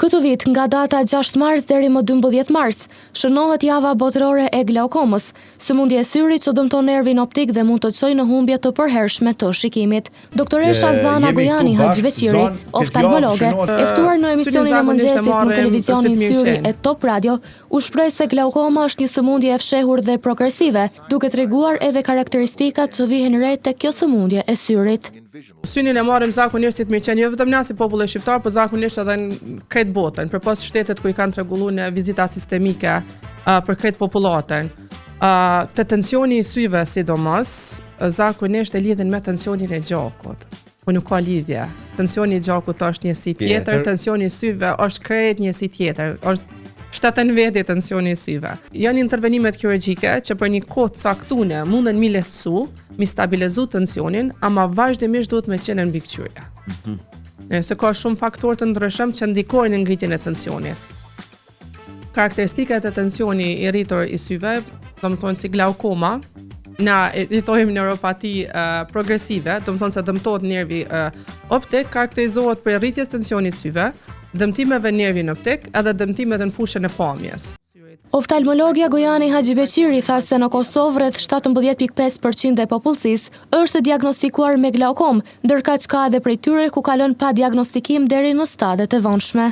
Këtë vit, nga data 6 mars deri më 12 mars, shënohet java botërore e glaukomës, sëmundje e syrit që dëmton nervin optik dhe mund të çojë në humbje të përhershme të shikimit. Doktoresha Zana Gojani Haxhibeqiri, oftalmologe, e ftuar në emisionin e mëngjesit në televizionin Syri e Top Radio, u shpreh se glaukoma është një sëmundje e fshehur dhe progresive, duke treguar edhe karakteristikat që vihen re tek kjo sëmundje e syrit. Synin e marrim zakonisht si të mirëqenie, jo vetëm na si popull shqiptar, por zakonisht edhe në krejt botën, përpos shtetet ku i kanë rregulluar në vizita sistemike për krejt popullatën. Te tensioni i syve sidomos, zakonisht e lidhin me tensionin e gjakut. Po nuk ka lidhje. Tensioni i gjakut është njësi tjetër, tensioni i syve është krejt njësi tjetër. Është shtatën veti tensioni i syve. Janë intervenimet kirurgjike që për një kohë të caktuar munden mi lehtësu, mi stabilizu tensionin, ama vazhdimisht duhet me qenë në mbikëqyrje. Se ka shumë faktorë të ndryshëm që ndikojnë në ngritjen e tensionit. Karakteristikat e tensioni i rritur i syve, domethënë si glaukoma, na i thojmë neuropati progresive, domethënë se dëmtohet nervi optik, karakterizohet për rritjes tensionit syve, dëmtimeve nervin optik edhe dëmtimet në fushën e pamjes. Oftalmologja Gojani Haxhibeqiri tha se në Kosovë rreth 17.5% e popullsisë është diagnostikuar me glaukom, ndërkaq ka edhe prej tyre ku kalon pa diagnostikim deri në stadet e vonshme.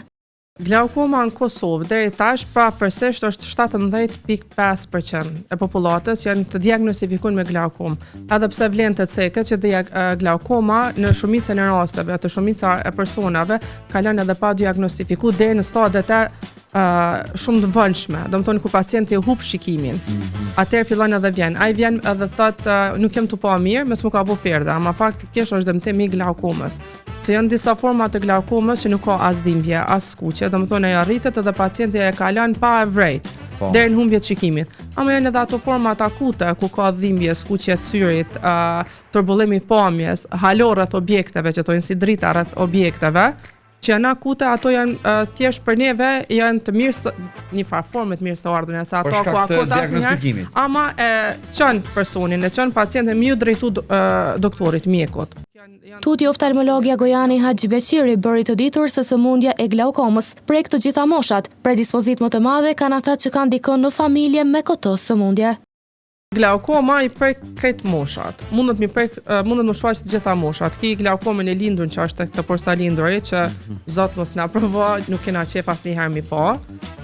Glaukoma në Kosovë deri tash pavarësisht është 17.5% e popullatës janë të diagnostifikuar me glaukom. Edhe pse vlen të ceket që glaukoma në shumicën e rasteve, të shumica e personave kalon edhe pa diagnostifikuar deri në stadet e shumë të vonshme, domethënë kur pacienti e humb shikimin. Atëherë fillon edhe vjen. Ai vjen edhe thotë nuk jam të pa mirë, mos më ka bu perda, ama faktikisht është dëmtim i glaukomës. Se janë disa forma të glaukomës që nuk ka as dhimbje, as skuqje, domethënë ajo rritet edhe pacienti e kalon pa e vrejt deri në humbje të shikimit. Ama janë edhe ato format akute ku ka dhimbje, skuqje të syrit, turbullimi i pamjes, halo rreth objekteve që thonë si drita rreth objekteve, që janë akute, ato janë thjesht për neve janë të mirë një farë formë të mirë së ardhurën, sa ato ku akut asnjëherë, ama e çon personin, e çon pacientin më drejtu doktorit, mjekut. Tuti oftalmologja Gojani Haxhibeqiri bëri të ditur se sëmundja e glaukomës prek të gjitha moshat, predispozit më të madhe kanë ata që kanë dikon në familje me këtë sëmundje. Glaukoma i prek krejt moshat. Mundet më shfaq të gjitha moshat. Ki glaukomën e lindur që është të porsalindurit që Zot mos na provo, nuk kena qef asnjëherë mi pa.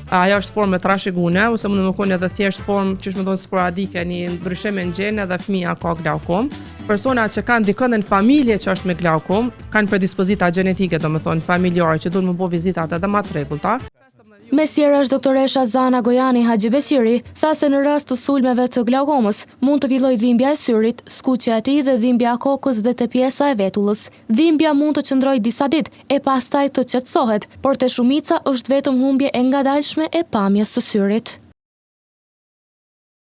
Ajo është formë trashëgune ose mund të kenë edhe thjesht formë që më thonë sporadike, një ndryshim në gjenë dhe fëmia ka glaukom. Persona që kanë dikon në familje që është me glaukom, kanë predispozita gjenetike, domethënë familjare që duhen më bëj vizitat edhe më të rregullta. Mes tjera është doktoresha Zana Gojani Haxhibeqiri tha se në rast të sulmeve të glaukomës mund të fillojë dhimbja e syrit, skuqja e tij dhe dhimbja e kokës dhe të pjesa e vetullës. Dhimbja mund të qëndrojë disa ditë e pastaj të qetësohet, por te shumica është vetëm humbje e ngadalshme e pamjes së syrit.